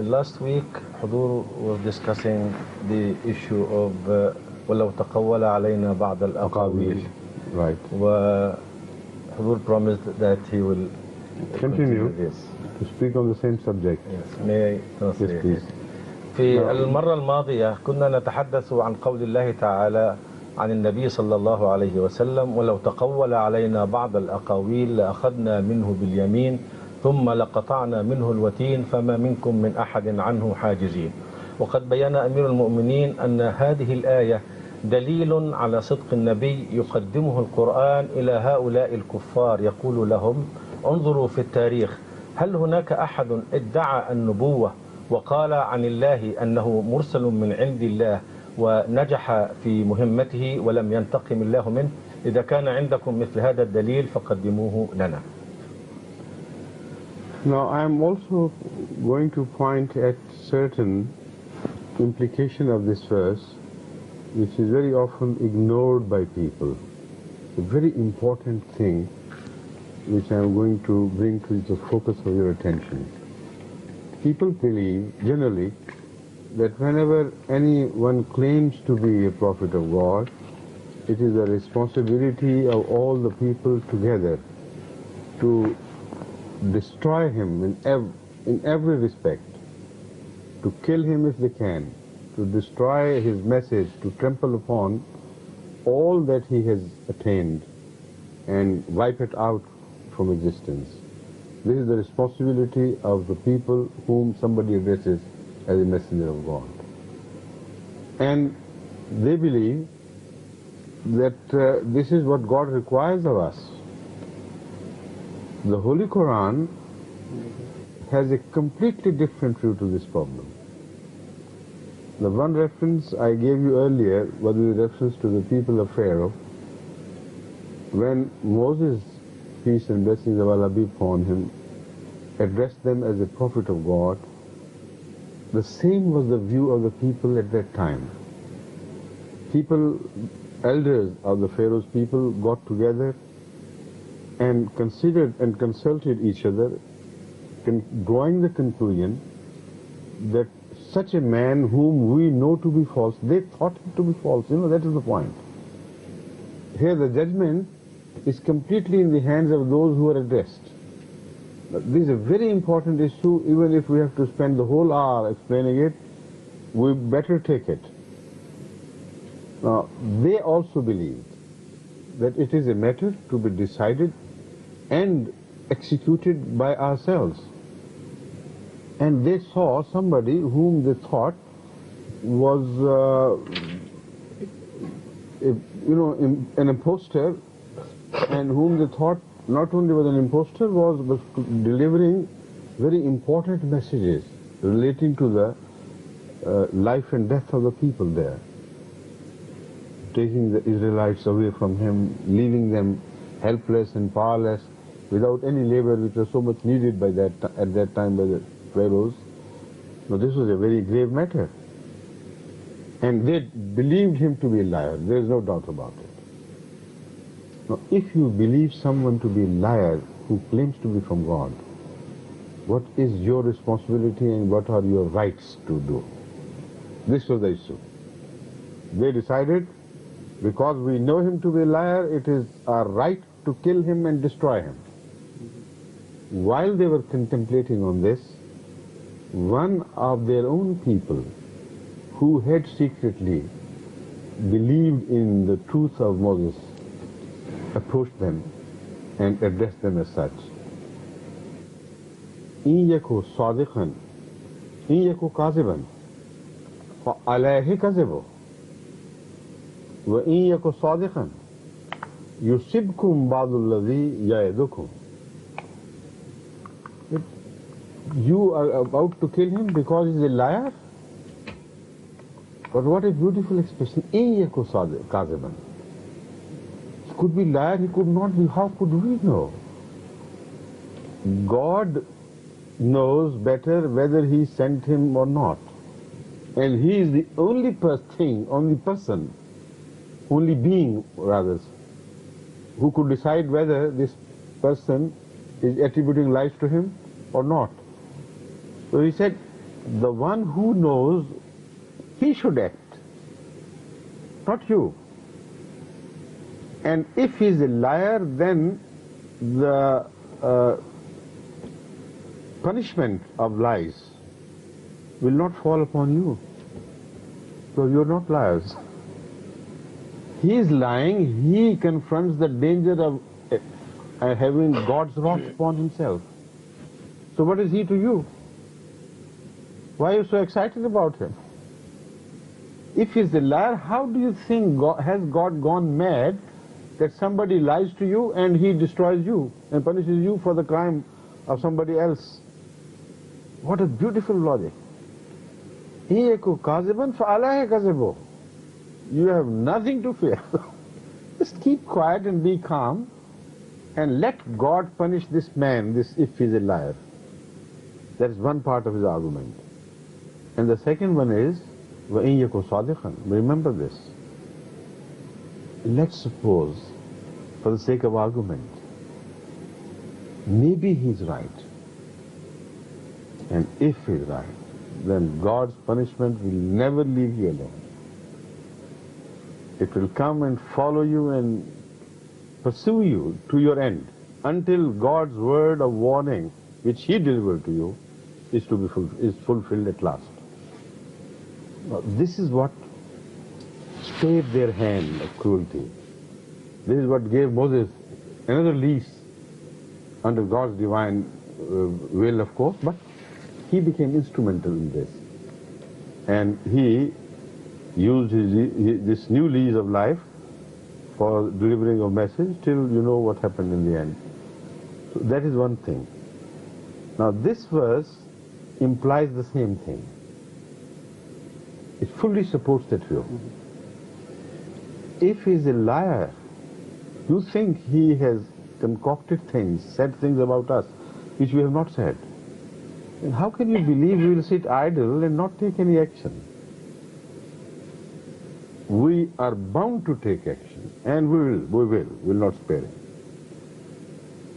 last week حضور was discussing the issue of ولو تقول علينا بعض الأقاويل. Right. وحضور promised that he will continue this. to speak on the same subject. Yes. May I translate? Yes, please. في المرة الماضية كنا نتحدث عن قول الله تعالى عن النبي صلى الله عليه وسلم ولو تقول علينا بعض الأقاويل لأخذنا منه باليمين ثم لقطعنا منه الوتين فما منكم من أحد عنه حاجزين. وقد بيّن أمير المؤمنين أن هذه الآية دليل على صدق النبي يقدمه القرآن إلى هؤلاء الكفار يقول لهم انظروا في التاريخ هل هناك أحد ادعى النبوة وقال عن الله أنه مرسل من عند الله ونجح في مهمته ولم ينتقم الله منه؟ إذا كان عندكم مثل هذا الدليل فقدموه لنا. Now I am also going to point at certain implication of this verse which is very often ignored by people. A very important thing which I am going to bring to the focus of your attention. People believe generally that whenever anyone claims to be a prophet of God, it is the responsibility of all the people together to destroy him in every respect, to kill him if they can, to destroy his message, to trample upon all that he has attained and wipe it out from existence. This is the responsibility of the people whom somebody addresses as a messenger of God. And they believe that this is what God requires of us. The Holy Quran has a completely different view to this problem. The one reference I gave you earlier was the reference to the people of Pharaoh. When Moses, peace and blessings of Allah be upon him, addressed them as a prophet of God, the same was the view of the people at that time. People, elders of the Pharaoh's people got together and considered and consulted each other, drawing the conclusion that such a man whom we know to be false, they thought him to be false. That is the point. Here the judgment is completely in the hands of those who are addressed. This is a very important issue. Even if we have to spend the whole hour explaining it, we better take it. Now, they also believed that it is a matter to be decided and executed by ourselves. And they saw somebody whom they thought was, an imposter, and whom they thought not only was an imposter, was delivering very important messages relating to the life and death of the people there. Taking the Israelites away from him, leaving them helpless and powerless, without any labor which was so much needed at that time by the pharaohs. Now this was a very grave matter. And they believed him to be a liar. There is no doubt about it. Now if you believe someone to be a liar who claims to be from God, what is your responsibility and what are your rights to do? This was the issue. They decided, because we know him to be a liar, it is our right to kill him and destroy him. While they were contemplating on this, one of their own people who had secretly believed in the truth of Moses approached them and addressed them as such. إن يكن صادقا إن يكن كاذبا فعليه كذبه وإن يكن صادقا يصبكم بعض الذي يعدكم. You are about to kill him because he is a liar? But what a beautiful expression. إن يكن كاذبا. He could be liar, he could not be. How could we know? God knows better whether he sent him or not. And he is the only person, only being rather, who could decide whether this person is attributing life to him or not. So he said, the one who knows, he should act, not you. And if he is a liar, then the punishment of lies will not fall upon you, because you are not liars. He is lying, he confronts the danger of having God's wrath upon himself. So what is he to you? Why are you so excited about him? If he is a liar, how do you think has God gone mad that somebody lies to you and he destroys you and punishes you for the crime of somebody else? What a beautiful logic. كاذبا فعليه كذبه. You have nothing to fear. Just keep quiet and be calm and let God punish this man if he is a liar. That is one part of his argument. And the second one is وَإِن يَكُنْ صَادِقًا. Remember this. Let's suppose, for the sake of argument, maybe he's right. And if he's right, then God's punishment will never leave you alone. It will come and follow you and pursue you to your end until God's word of warning, which he delivered to you, is fulfilled at last. Now, this is what stayed their hand of cruelty. This is what gave Moses another lease under God's divine will, of course, but he became instrumental in this. And he used this new lease of life for delivering a message till you know what happened in the end. So that is one thing. Now this verse implies the same thing. It fully supports that view. If he is a liar, you think he has concocted things, said things about us which we have not said. And how can you believe we will sit idle and not take any action? We are bound to take action, and we will not spare it.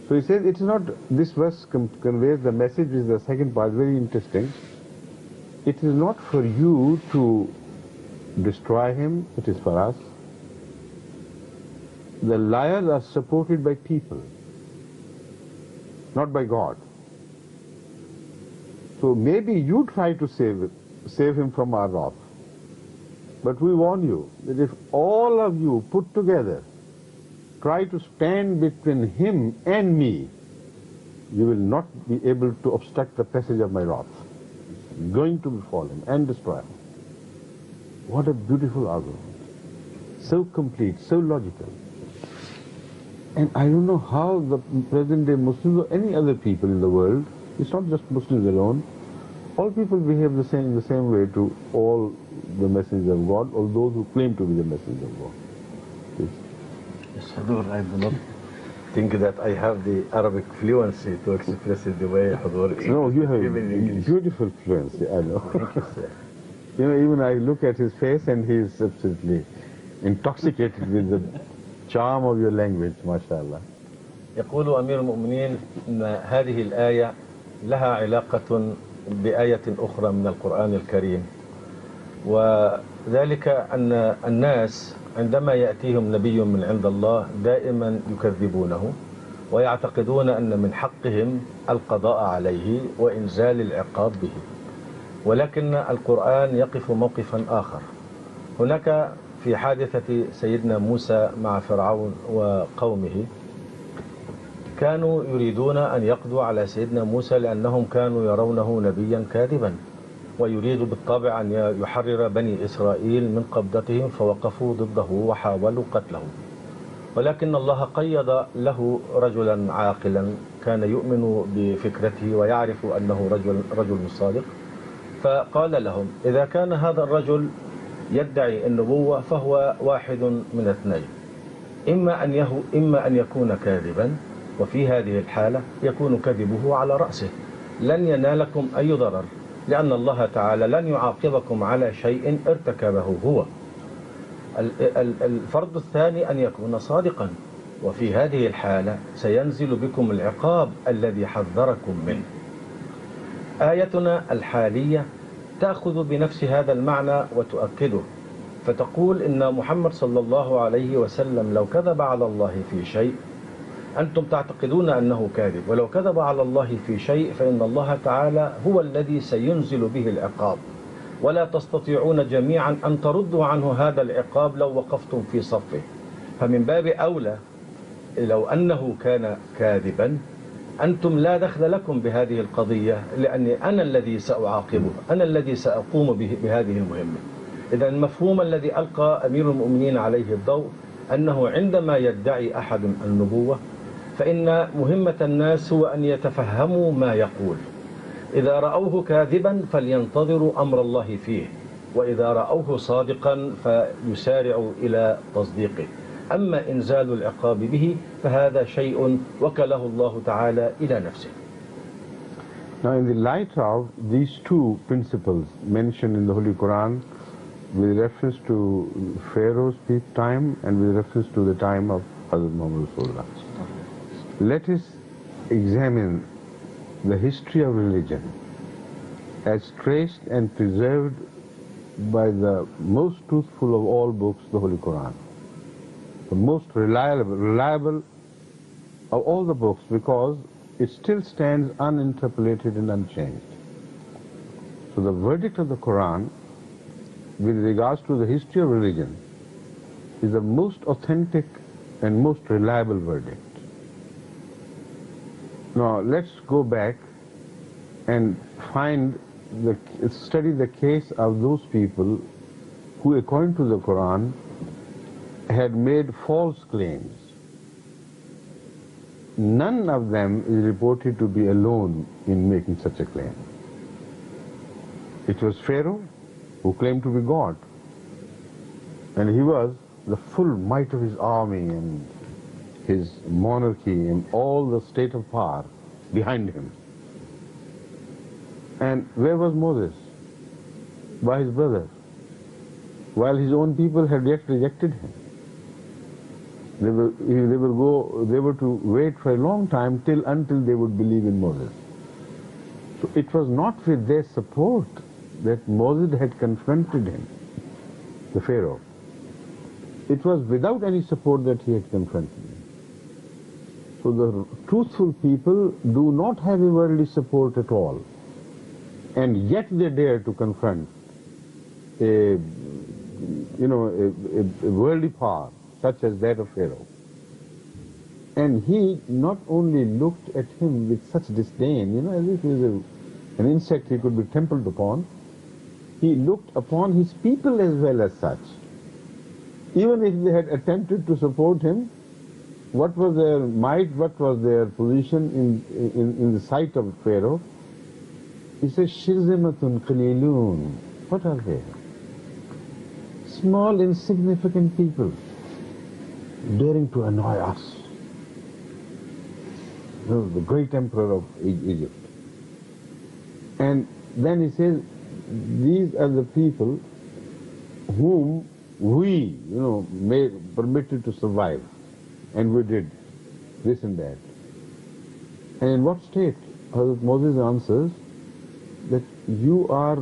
So he says, it is not, this verse conveys the message, is the second part, very interesting. It is not for you to destroy him, it is for us. The liars are supported by people, not by God. So maybe you try to save him from our wrath. But we warn you that if all of you put together try to stand between him and me, you will not be able to obstruct the passage of my wrath. It's going to befall him and destroy him. What a beautiful argument. So complete, so logical. And I don't know how the present day Muslims or any other people in the world, it's not just Muslims alone, all people behave in the same way to all the messengers of God, or those who claim to be the messengers of God. Yes, Hadur, I do not think that I have the Arabic fluency to express it the way Hadur is. No, you have beautiful fluency, I know. Thank you, sir. You know, even I look at his face and he is absolutely intoxicated with the charm of your language, mashallah. يقول أمير المؤمنين أن هذه الآية لها علاقة بآية أخرى من القرآن الكريم، وذلك أن الناس عندما يأتيهم نبي من عند الله دائما يكذبونه ويعتقدون أن من حقهم القضاء عليه وإنزال العقاب به، ولكن القرآن يقف موقفا آخر. هناك في حادثة سيدنا موسى مع فرعون وقومه كانوا يريدون أن يقضوا على سيدنا موسى لأنهم كانوا يرونه نبيا كاذبا، ويريد بالطبع أن يحرر بني إسرائيل من قبضتهم، فوقفوا ضده وحاولوا قتله. ولكن الله قيض له رجلا عاقلا كان يؤمن بفكرته ويعرف أنه رجل صادق، فقال لهم إذا كان هذا الرجل يدعي النبوة فهو واحد من اثنين، إما أن يكون كاذبا، وفي هذه الحالة يكون كذبه على رأسه، لن ينالكم أي ضرر لأن الله تعالى لن يعاقبكم على شيء ارتكبه هو. الفرض الثاني أن يكون صادقا، وفي هذه الحالة سينزل بكم العقاب الذي حذركم منه. آيتنا الحالية تأخذ بنفس هذا المعنى وتؤكده، فتقول إن محمد صلى الله عليه وسلم لو كذب على الله في شيء أنتم تعتقدون أنه كاذب، ولو كذب على الله في شيء فإن الله تعالى هو الذي سينزل به العقاب، ولا تستطيعون جميعا أن تردوا عنه هذا العقاب لو وقفتم في صفه. فمن باب أولى لو أنه كان كاذبا أنتم لا دخل لكم بهذه القضية، لأني أنا الذي سأعاقبه، أنا الذي سأقوم بهذه المهمة. إذا المفهوم الذي ألقى أمير المؤمنين عليه الضوء أنه عندما يدعي أحد النبوة فإن مهمة الناس هو أن يتفهموا ما يقول. إذا رأوه كاذبا فلينتظروا أمر الله فيه، وإذا رأوه صادقا فيسارعوا إلى تصديقه. أما إنزال العقاب به فهذا شيء وكله الله تعالى إلى نفسه. Now in the light of these two principles mentioned in the Holy Quran with reference to Pharaoh's time and with reference to the time of Hazrat Muhammad Rasulullah, let us examine the history of religion as traced and preserved by the most truthful of all books, the Holy Quran. The most reliable of all the books, because it still stands uninterpolated and unchanged. So the verdict of the Quran with regards to the history of religion is the most authentic and most reliable verdict. Now let's go back and study the case of those people who, according to the Quran, had made false claims. None of them is reported to be alone in making such a claim. It was Pharaoh who claimed to be God, and he was the full might of his army and his monarchy and all the state of power behind him. And where was Moses? By his brother, while his own people had yet rejected him. They were to wait for a long time until they would believe in Moses. So it was not with their support that Moses had confronted him, the Pharaoh. It was without any support that he had confronted him. So the truthful people do not have a worldly support at all, and yet they dare to confront a worldly power such as that of Pharaoh. And he not only looked at him with such disdain, as if he was an insect he could be trampled upon, he looked upon his people as well as such. Even if they had attempted to support him, what was their might, what was their position in the sight of Pharaoh? He says, Shirzimatun Qalilun. What are they? Small, insignificant people, daring to annoy us. The great emperor of Egypt. And then he says, these are the people whom we, permitted to survive. And we did this and that. And in what state? Hazrat Moses answers that you are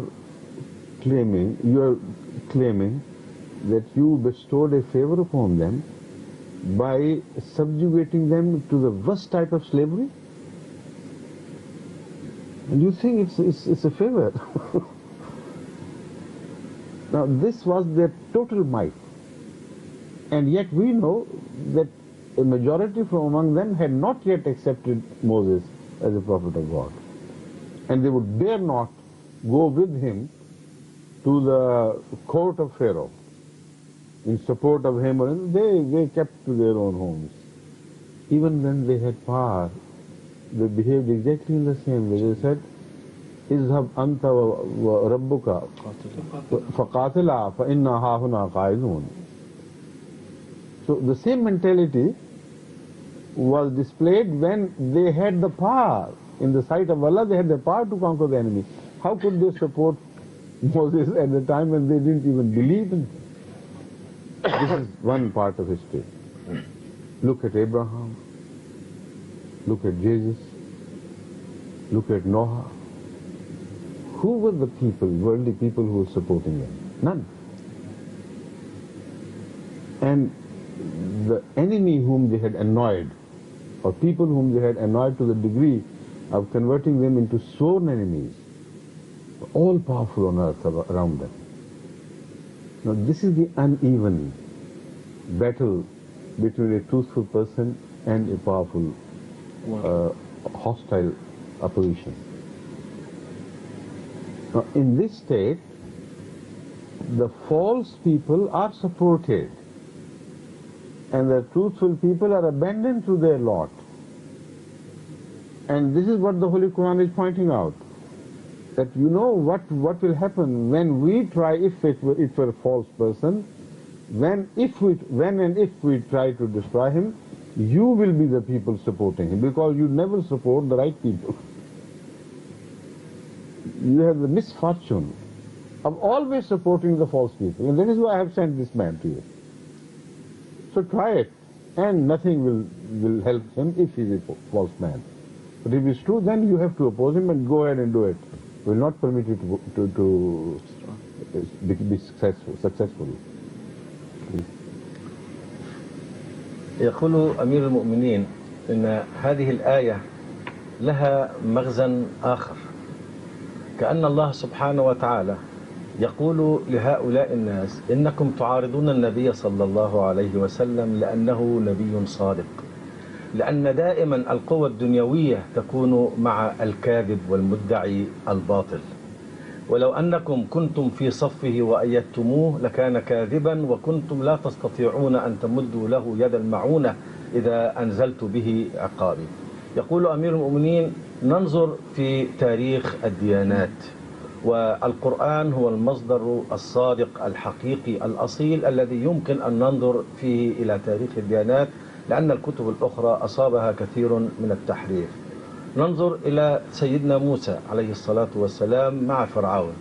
claiming that you bestowed a favor upon them by subjugating them to the worst type of slavery? And you think it's a favor? Now this was their total might. And yet we know that a majority from among them had not yet accepted Moses as a prophet of God. And they would dare not go with him to the court of Pharaoh in support of him. They kept to their own homes. Even when they had power, they behaved exactly in the same way. They said, اذهب أنت وربك فقاتلا فإنا هاهنا قاعدون. So the same mentality was displayed when they had the power. In the sight of Allah, they had the power to conquer the enemy. How could they support Moses at the time when they didn't even believe in him? This is one part of history. Look at Abraham, look at Jesus, look at Noah, who were the people, worldly people who were supporting them? None. And the enemy whom they had annoyed, or people whom they had annoyed to the degree of converting them into sworn enemies, were all powerful on earth around them. Now this is the uneven battle between a truthful person and a powerful, hostile opposition. Now in this state, the false people are supported and the truthful people are abandoned to their lot. And this is what the Holy Quran is pointing out. That you know what will happen when we try, if it were a false person, when and if we try to destroy him, you will be the people supporting him, because you never support the right people. You have the misfortune of always supporting the false people, and that is why I have sent this man to you. So try it, and nothing will help him if he is a false man. But if it's true, then you have to oppose him and go ahead and do it. We will not permit you to be successful. يقول أمير المؤمنين إن هذه الآية لها مغزى آخر، كأن الله سبحانه وتعالى يقول لهؤلاء الناس إنكم تعارضون النبي صلى الله عليه وسلم لأنه نبي صادق، لأن دائما القوى الدنيوية تكون مع الكاذب والمدعي الباطل، ولو أنكم كنتم في صفه وأيدتموه لكان كاذبا وكنتم لا تستطيعون أن تمدوا له يد المعونة إذا أنزلت به عقابي. يقول أمير المؤمنين ننظر في تاريخ الديانات، والقرآن هو المصدر الصادق الحقيقي الأصيل الذي يمكن أن ننظر فيه إلى تاريخ الديانات، لأن الكتب الأخرى أصابها كثير من التحريف. ننظر إلى سيدنا موسى عليه الصلاة والسلام مع فرعون.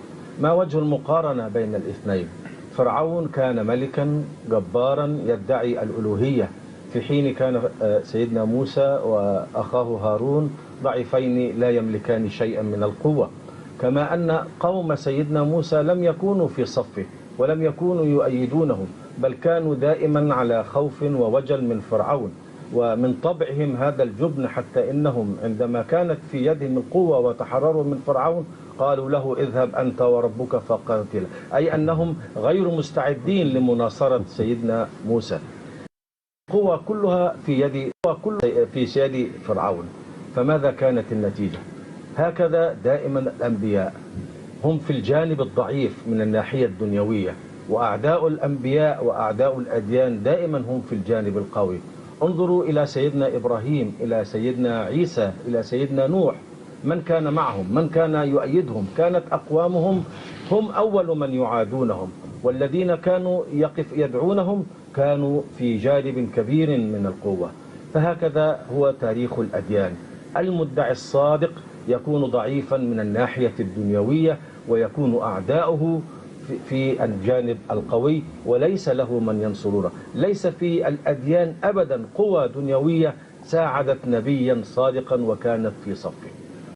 ما وجه المقارنة بين الاثنين؟ فرعون كان ملكا جبارا يدعي الألوهية، في حين كان سيدنا موسى وأخاه هارون ضعيفين لا يملكان شيئا من القوة. كما أن قوم سيدنا موسى لم يكونوا في صفه ولم يكونوا يؤيدونه، بل كانوا دائما على خوف ووجل من فرعون، ومن طبعهم هذا الجبن، حتى إنهم عندما كانت في يدهم القوة وتحرروا من فرعون قالوا له اذهب أنت وربك فقاتلا، أي أنهم غير مستعدين لمناصرة سيدنا موسى. القوة كلها في يد فرعون. فماذا كانت النتيجة؟ هكذا دائما الأنبياء هم في الجانب الضعيف من الناحية الدنيوية، وأعداء الأنبياء وأعداء الأديان دائما هم في الجانب القوي. انظروا إلى سيدنا إبراهيم، إلى سيدنا عيسى، إلى سيدنا نوح، من كان معهم؟ من كان يؤيدهم؟ كانت أقوامهم هم أول من يعادونهم، والذين كانوا يدعونهم كانوا في جانب كبير من القوة. فهكذا هو تاريخ الأديان. المدعي الصادق يكون ضعيفا من الناحية الدنيوية، ويكون أعداؤه في الجانب القوي وليس له من ينصره. ليس في الأديان أبدا قوى دنيوية ساعدت نبيا صادقا وكانت في صفه.